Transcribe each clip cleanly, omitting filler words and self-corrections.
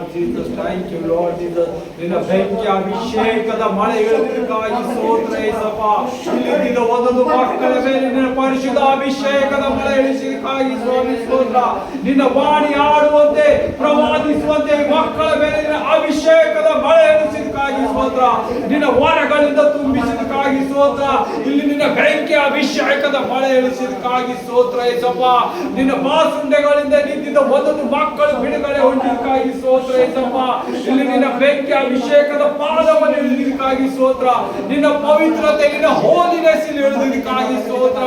Lord Jesus, thank you Lord Jesus. ನಿನ್ನ ಬೆಂಕಿ ಅಭಿಷೇಕದ ಮಳೆ ಇಳಿದಕ್ಕಾಗಿ ಸ್ತೋತ್ರ ಯೇಸಪ್ಪ. ಇಲ್ಲಿದ್ದ ಒಂದೊಂದು ಮಕ್ಕಳ ಮೇಲೆ ನಿನ್ನ ಪರಿಶುದ್ಧ ಅಭಿಷೇಕದ ಮಳೆ ಇಳಿಸಿದಕ್ಕಾಗಿ ಸ್ವಾಮಿ ಸ್ತೋತ್ರ. ನಿನ್ನ ವಾಣಿ ಆಡುವಂತೆ ಪ್ರವಾದಿಸುವಂತೆ ಮಕ್ಕಳ ಮೇಲೆ ನಿನ್ನ ಅಭಿಷೇಕದ ಮಳೆ ಇಳಿಸಿದಕ್ಕಾಗಿ ಸ್ತೋತ್ರ. ನಿನ್ನ ವರಗಳಿಂದ ತುಂಬಿಸಿದಕ್ಕಾಗಿ ಸ್ತೋತ್ರ. ಇಲ್ಲಿ ನಿನ್ನ ಬೆಂಕಿ ಅಭಿಷೇಕದ ಮಳೆ ಇಳಿಸಿದಕ್ಕಾಗಿ ಸ್ತೋತ್ರ ಯೇಸಪ್ಪ. ನಿನ್ನ ಬಾಸುಂಡೆಗಳಿಂದ ನಿಂತಿದ್ದ ಒಂದೊಂದು ಮಕ್ಕಳು ಬಿಡುಗಡೆ ಹೊಂದಿದಕ್ಕಾಗಿ ಸ್ತೋತ್ರ ಯೇಸಪ್ಪ. ಇಲ್ಲಿ ನಿನ್ನ ಬೆಂಕಿ ಅಭಿಷೇಕದ ಪಾದವನ್ನು ಇಳಿದಿದ್ದಕ್ಕಾಗಿ ಸ್ತೋತ್ರ. ನಿನ್ನ ಪವಿತ್ರತೆ, ನಿನ್ನ ಹೋಲಿನೆಸ್ ಇಲ್ಲಿ ಇಳಿದಿದ್ದಕ್ಕಾಗಿ ಸ್ತೋತ್ರ.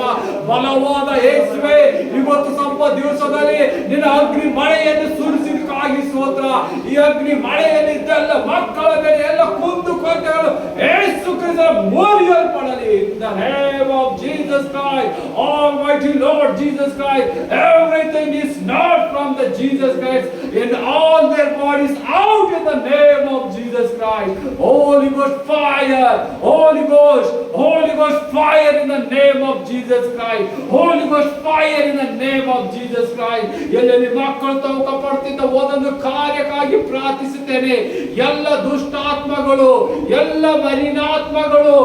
ಬಲವಾದ ಯೇಸುವೇ, ಇವತ್ತು ಸ್ವಲ್ಪ ದಿವಸದಲ್ಲಿ ನಿನ್ನ ಅಗ್ನಿ ಮಳೆಯನ್ನು ಸುರಿಸಿದಕ್ಕಾಗಿ ಸ್ತೋತ್ರ. ಈ ಅಗ್ನಿ ಮಳೆಯಲ್ಲಿ ಇದ್ದೆಲ್ಲ ಮಕ್ಕಳ ಮೇಲೆ ಎಲ್ಲ ಕುಂದು ಕೊರತೆಗಳು ಯೇಸು ಕ್ರಿಸ್ತನ ಮುರಿಯಲ್ಪಡಲಿ. In the name of Jesus Christ, Almighty Lord Jesus Christ, everything is not from the Jesus Christ, in all their bodies out in the name of Jesus Christ. Holy Ghost fire, Holy Ghost fire in the name of Jesus Christ. Holy Ghost fire in the name of Jesus Christ. ಎಲ್ಲೆಲ್ಲಿ ಮಕ್ಕಳು ತೌಕ ಪಡ್ತಿದ್ದ ಒಂದೊಂದು ಕಾರ್ಯಕ್ಕಾಗಿ ಪ್ರಾರ್ಥಿಸುತ್ತೇನೆ. ಎಲ್ಲ ದುಷ್ಟಾತ್ಮಗಳು, ಎಲ್ಲ ಮಲಿನಾತ್ಮಗಳು,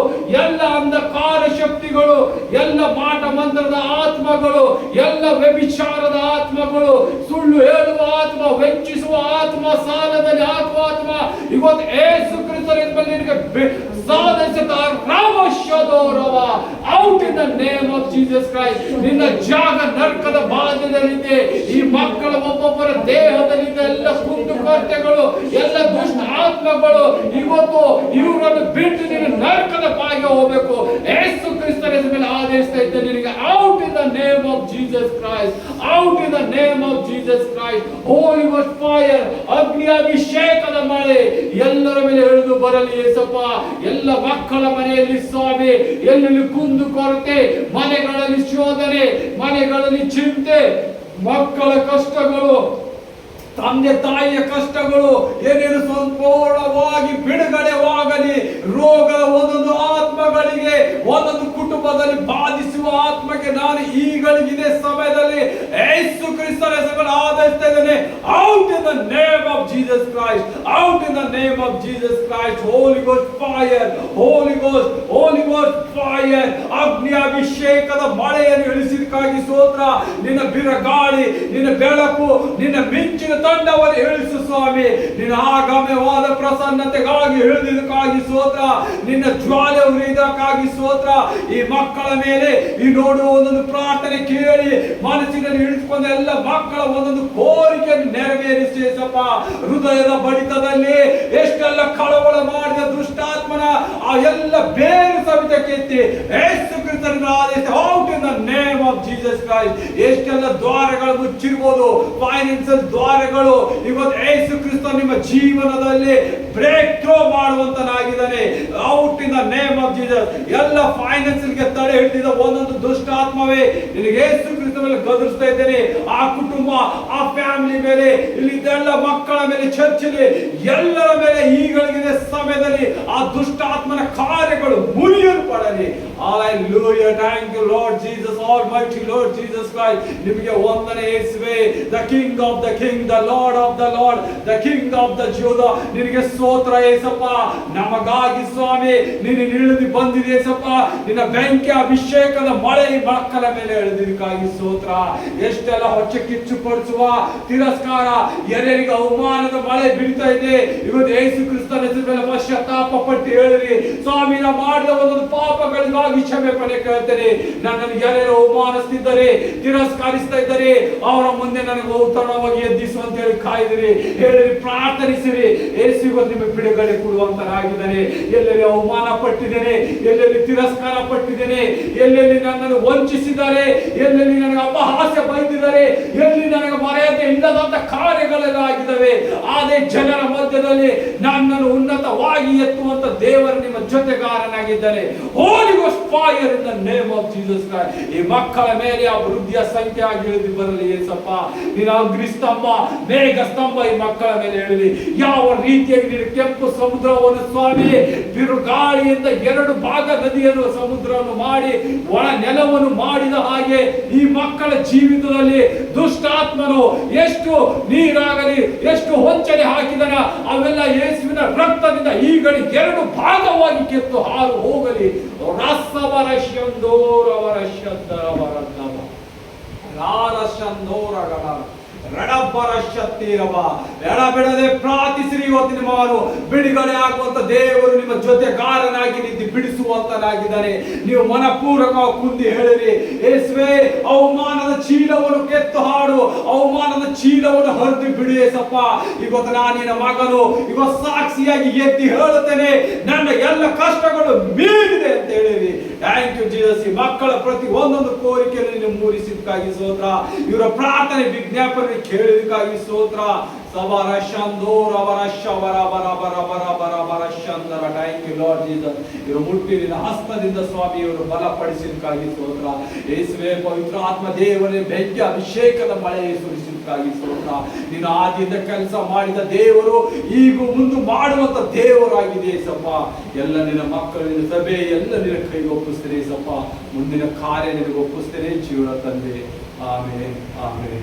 ಎಲ್ಲ ಅಂಧಕಾರ ಶಕ್ತಿಗಳು, ಎಲ್ಲ ಮಾಟ ಮಂತ್ರದ ಆತ್ಮಗಳು, ಎಲ್ಲ ವ್ಯಭಿಚಾರದ ಆತ್ಮಗಳು, ಸುಳ್ಳು ಹೇಳುವ ಆತ್ಮ, ವಂಚಿಸುವ ಆತ್ಮ, ಸಾಲದಲ್ಲಿ ಹಾಕುವ ಆತ್ಮ, ಇವತ್ತು ಯೇಸು ಕ್ರಿಸ್ತನಿಂದ ಸಾಧಿಸಿದ ರಾಮಶೋಧೋರವ out in the name of Jesus Christ. ನಿನ್ನ ಜಾಗ ನರಕದ ಬಾಧ್ಯದಲ್ಲಿದೆ. ಈ ಮಕ್ಕಳ ಒಬ್ಬೊಬ್ಬರ ದೇಹದಲ್ಲಿದ್ದ ಎಲ್ಲ ಕುಂದು ಕೊರತೆಗಳು, ಎಲ್ಲ ದುಷ್ಟ ಆತ್ಮಗಳು ಇವತ್ತು ಇವರನ್ನು ಬಿಟ್ಟು ನಿನ್ನ ನರಕದ ಬಾಯಿಗೆ ಹೋಗಬೇಕು. ಯೇಸು ಕ್ರಿಸ್ತನ ಮೇಲೆ ಆದೇಶಿಸ್ತಾ ಇದ್ದ ನಿನಗೆ out in the name of Jesus Christ, out in the name of Jesus Christ. Holy ghost fire, ಅಗ್ನಿ ಅಭಿಷೇಕದ ಮಳೆ ಎಲ್ಲರ ಮೇಲೆ ಇಳಿದು ಬರಲಿ ಯೇಸಪ್ಪ. ಎಲ್ಲ ಮಕ್ಕಳ ಮನೆಯಲ್ಲಿ ಸ್ವಾಮಿ, ಎಲ್ಲೆಲ್ಲಿ ಕುಂದು ಕೊರತೆ, ಮನೆಗಳಲ್ಲಿ ಶೋಧನೆ, ಮನೆಗಳಲ್ಲಿ ಚಿಂತೆ, ಮಕ್ಕಳ ಕಷ್ಟಗಳು, ತಂದೆ ತಾಯಿಯ ಕಷ್ಟಗಳು ಏನೇನು ಸಂಪೂರ್ಣವಾಗಿ ಬಿಡುಗಡೆವಾಗಲಿ. ರೋಗದ ಒಂದೊಂದು ಆತ್ಮಗಳಿಗೆ, ಒಂದೊಂದು ಕುಟುಂಬದಲ್ಲಿ ಬಾಧಿಸುವ ಆತ್ಮಕ್ಕೆ ನಾನು ಈಗಳಿಗಿನ ಸಮಯದಲ್ಲಿ ಯೇಸು ಕ್ರಿಸ್ತನ ಹೆಸರಲ್ಲಿ ಆದೇಶಿಸ್ತಾ ಇದ್ದೇನೆ. Out in the name of Jesus Christ, out in the name of Jesus Christ. Holy ghost fire, Holy ghost fire. ಅಗ್ನಿ ಅಭಿಷೇಕದ ಮಳೆಯನ್ನು ಇಳಿಸಿದಕ್ಕಾಗಿ ಸ್ತೋತ್ರ. ನಿನ್ನ ಬಿರುಗಾಳಿ, ನಿನ್ನ ಬೆಳಕು, ನಿನ್ನ ಮಿಂಚಿನ ತಂಡವನ್ನು ಇಳಿಸು ಸ್ವಾಮಿ. ನಿನ್ನ ಆಗಮ್ಯವಾದ ಪ್ರಸನ್ನತೆಗಾಗಿ ಇಳಿದಿದ್ದಕ್ಕಾಗಿ ಸ್ತೋತ್ರ. ನಿನ್ನ ಜ್ವಾಲೆ ಉರಿದಕ್ಕಾಗಿ ಸ್ತೋತ್ರ. ಈ ಮಕ್ಕಳ ಮೇಲೆ ಈ ನೋಡುವ ಒಂದೊಂದು ಪ್ರಾರ್ಥನೆ ಕೇಳಿ ಮನಸ್ಸಿನಲ್ಲಿ ಇಳಿಸಿಕೊಂಡ ಎಲ್ಲ ಮಕ್ಕಳ ಒಂದೊಂದು ಕೋರಿಕೆಯನ್ನು ನೆರವೇರಿಸಿ ಯೇಸಪ್ಪ. ಹೃದಯದ ಬಡಿತದಲ್ಲಿ ಎಷ್ಟೆಲ್ಲ ಕಳವಳ ಮಾಡಿದ ದುಷ್ಟಾತ್ಮನ ಆ ಎಲ್ಲ ಬೇರೆ ಸವಿತ ಕೆತ್ತಿ ಯೇಸು ಕ್ರಿಸ್ತನ ಆದೇಶ out in the name of Jesus Christ. ಎಷ್ಟೆಲ್ಲ ದ್ವಾರಗಳು ಮುಚ್ಚಿರ್ಬೋದು, ಫೈನಾನ್ಸಿಯಲ್ ದ್ವಾರಗಳು, ಇವತ್ತು ಯೇಸು ಕ್ರಿಸ್ತ ನಿಮ್ಮ ಜೀವನದಲ್ಲಿ ಬ್ರೇಕ್ ಥ್ರೋ ಮಾಡುವಂತನಾಗಿದ್ದಾನೆ. Out in the name of Jesus. ಎಲ್ಲ ಫೈನಾನ್ಸಿಯಲ್ಗೆ ತಡೆ ಹಿಡಿದಿದ್ದ ಒಂದೊಂದು ದುಷ್ಟಾತ್ಮವೇ ನಿನಗೆ ಯೇಸು ಕ್ರಿಸ್ತ ಮೇಲೆ ಗದರಿಸ್ತಾ ಇದ್ದೇನೆ. ಆ ಕುಟುಂಬ, ಆ ಫ್ಯಾಮಿಲಿ ಮೇಲೆ, ಇಲ್ಲಿದ್ದೆಲ್ಲ ಮಕ್ಕಳ ಮೇಲೆ, ಚರ್ಚಲ್ಲಿ ಎಲ್ಲರ ಮೇಲೆ ಈಗಳಿಗಿನ ಸಮಯದಲ್ಲಿ ಆ ದುಷ್ಟಾತ್ಮನ ಕಾರ್ಯಗಳು ಮುರಿಯಲ್ಪಡಲಿ. Hallelujah. Thank you Lord Jesus, Almighty Lord Jesus Christ. ನಿಮಗೆ ವಂದನೆ ಯೇಸುವೇ. The King of the King, the Lord of the Lord, the King of the Judah. ನಿನಗೆ ಸ್ತೋತ್ರ ಯೇಸಪ್ಪ. ನಮಗಾಗಿ ಸ್ವಾಮಿ ನೀನು ಇಳಿದು ಬಂದಿದೆ ಯೇಸಪ್ಪ. ನಿನ್ನ ಬೆಂಕಿ ಅಭಿಷೇಕದ ಮಳೆ ಮಕ್ಕಳ ಮೇಲೆ ಇಳಿದಿದ್ದಕ್ಕಾಗಿ ಸ್ತೋತ್ರ. ಎಷ್ಟೆಲ್ಲ ಹೊಚ್ಚೆ ಕಿಚ್ಚು ಪಡಿಸುವ ತಿರಸ್ಕಾರ, ಯಾರ್ಯಾರಿಗೆ ಅವಮಾನದ ಮಳೆ ಬೀಳ್ತಾ ಇದೆ, ಇವತ್ತು ಯೇಸು ಕ್ರಿಸ್ತನ ಹೆಸರಿನಲ್ಲಿ ಪಶ್ಚಾತ್ತಾಪ ಪಟ್ಟು ಹೇಳಿರಿ ಸ್ವಾಮಿ, ನಾ ಮಾಡಿದ ಒಂದೊಂದು ಪಾಪಗಳಿಗಾಗಿ ಕ್ಷಮೆ ಪಡೆ ಕೇಳ್ತೇನೆ. ನನ್ನನ್ನು ಯಾರ್ಯಾರು ಅವಮಾನಿಸ್ತಿದ್ದಾರೆ, ತಿರಸ್ಕರಿಸ್ತಾ ಇದ್ದಾರೆ, ಅವರ ಮುಂದೆ ನನಗೆ ಔತಣವಾಗಿ ಎದ್ದಿಸು ಅಂತ ಹೇಳಿ ಕಾಯ್ದಿರಿ, ಹೇಳಿರಿ, ಪ್ರಾರ್ಥನಿಸಿರಿ. ಯೇಸು ಇವತ್ತು ನಿಮಗೆ ಬಿಡುಗಡೆ ಕೊಡುವಂತನಾಗಿದ್ದಾನೆ. ಎಲ್ಲೆಲ್ಲಿ ಅವಮಾನ ಪಟ್ಟಿದ್ದೇನೆ, ಎಲ್ಲೆಲ್ಲಿ ತಿರಸ್ಕಾರ ಪಟ್ಟಿದ್ದೇನೆ, ಎಲ್ಲೆಲ್ಲಿ ನನ್ನನ್ನು ವಂಚಿಸಿದ್ದಾರೆ, ಎಲ್ಲೆಲ್ಲಿ ನನಗೆ ಅಪಹಾಸ್ಯ ಬೈದಿದ್ದಾರೆ, ಎಲ್ಲಿ ನನಗೆ ಮರೆಯದೆ ಇಲ್ಲದಂತ ಕಾರ್ಯಗಳೆಲ್ಲ ಆಗಿದ್ದಾವೆ, ಅದೇ ಜನರ ಮಧ್ಯದಲ್ಲಿ ನನ್ನನ್ನು ಉನ್ನತವಾಗಿ ಎತ್ತುವಂತ ದೇವರು ನಿಮ್ಮ ಜೊತೆಗಾರನಾಗಿದ್ದಾನೆ. Holy ghost fire in the name of Jesus Christ. ಈ ಮಕ್ಕಳ ಮೇಲೆ ಆ ವೃದ್ಧಿಯ ಸಂಖ್ಯೆ ಆಗಿ ಇಳಿದು ಬರಲಿ ಯೇಸಪ್ಪ. ನಿನ್ನ ಅಗ್ನಿ ಸ್ತಂಭ, ಮೇಘ ಸ್ತಂಭ ಈ ಮಕ್ಕಳ ಮೇಲೆ ಇಳಿಲಿ. ಯಾವ ರೀತಿಯಾಗಿ ನೀನು ಕೆಂಪು ಸಮುದ್ರವನ್ನು ಸ್ವಾಮಿ ಬಿರುಗಾಳಿಯಿಂದ 2 ಭಾಗ ನದಿಯನ್ನು ಸಮುದ್ರವನ್ನು ಮಾಡಿ ಒಳ ನೆಲವನ್ನು ಮಾಡಿದ ಹಾಗೆ ಈ ಮಕ್ಕಳ ಮಕ್ಕಳ ಜೀವಿತದಲ್ಲಿ ದುಷ್ಟಾತ್ಮನು ಎಷ್ಟು ನೀರಾಗಲಿ ಎಷ್ಟು ಹೊಂಚನೆ ಹಾಕಿದನ ಅವೆಲ್ಲ ಯೇಸುವಿನ ರಕ್ತದಿಂದ ಈಗಲೇ 2 ಭಾಗವಾಗಿ ಕಿತ್ತು ಹಾರು ಹೋಗಲಿ. ಎಡಬಿಡದೆ ಪ್ರಾರ್ಥಿಸಿರಿ. ಇವತ್ತಿನ ಮಾರು ಬಿಡುಗಡೆ ಆಗುವಂತ ದೇವರು ನಿಮ್ಮ ಜೊತೆಗಾರನಾಗಿ ನಿಂತು ಬಿಡಿಸುವಂತನಾಗಿದ್ದಾನೆ. ನೀವು ಮನಪೂರ್ವಕ ಕುಂದಿ ಹೇಳಿರಿ, ಯೇಸುವೇ ಅವಮಾನದ ಚೀಲವನ್ನು ಕೆತ್ತು ಹಾಡು, ಅವಮಾನದ ಚೀಲವನ್ನು ಹರಿದು ಬಿಡು ಏಸಪ್ಪ. ಇವತ್ತು ನಾನು ನಿನ್ನ ಮಗನು, ಇವತ್ತು ಸಾಕ್ಷಿಯಾಗಿ ಎತ್ತಿ ಹೇಳುತ್ತೇನೆ, ನನ್ನ ಎಲ್ಲ ಕಷ್ಟಗಳು ಮೀರಿದೆ ಅಂತ ಹೇಳಿರಿ. Thank you Jesus. ಈ ಮಕ್ಕಳ ಪ್ರತಿ ಒಂದೊಂದು ಕೋರಿಕೆಯನ್ನು ನೀನು ಮೂಡಿಸಿದಕ್ಕಾಗಿ ಸ್ತೋತ್ರ. ಇವರ ಪ್ರಾರ್ಥನೆ ವಿಜ್ಞಾಪನೆ ಕೇಳಿದಕ್ಕಾಗಿ ಸ್ತೋತ್ರ. ಇವರು ಮುಟ್ಟಿ ನಿನ್ನ ಹಸ್ತದಿಂದ ಸ್ವಾಮಿ ಇವರು ಬಲಪಡಿಸಿದಕ್ಕಾಗಿ ಸ್ತೋತ್ರ. ಯೇಸುವೇ ಪವಿತ್ರ ಆತ್ಮ ದೇವರೇ ಬೆಂಕಿ ಅಭಿಷೇಕದ ಮಳೆ ಸುರಿಸಿದಕ್ಕಾಗಿ ಸ್ತೋತ್ರ. ನೀನು ಆದಿಯಿಂದ ಕೆಲಸ ಮಾಡಿದ ದೇವರು ಈಗ ಮುಂದೆ ಮಾಡುವಂತ ದೇವರಾಗಿದೆ ಸಪ್ಪ. ಎಲ್ಲ ನಿನ್ನ ಮಕ್ಕಳು, ನಿನ್ನ ಸಭೆ ಎಲ್ಲ ನಿನ್ನ ಕೈಗೆ ಒಪ್ಪಿಸ್ತೇನೆ ಸಪ್ಪ. ಮುಂದಿನ ಕಾರ್ಯ ನಿನಗೆ ಒಪ್ಪಿಸ್ತೇನೆ ಜೀವನ ತಂದೆ. ಆಮೇಲೆ ಆಮೇಲೆ.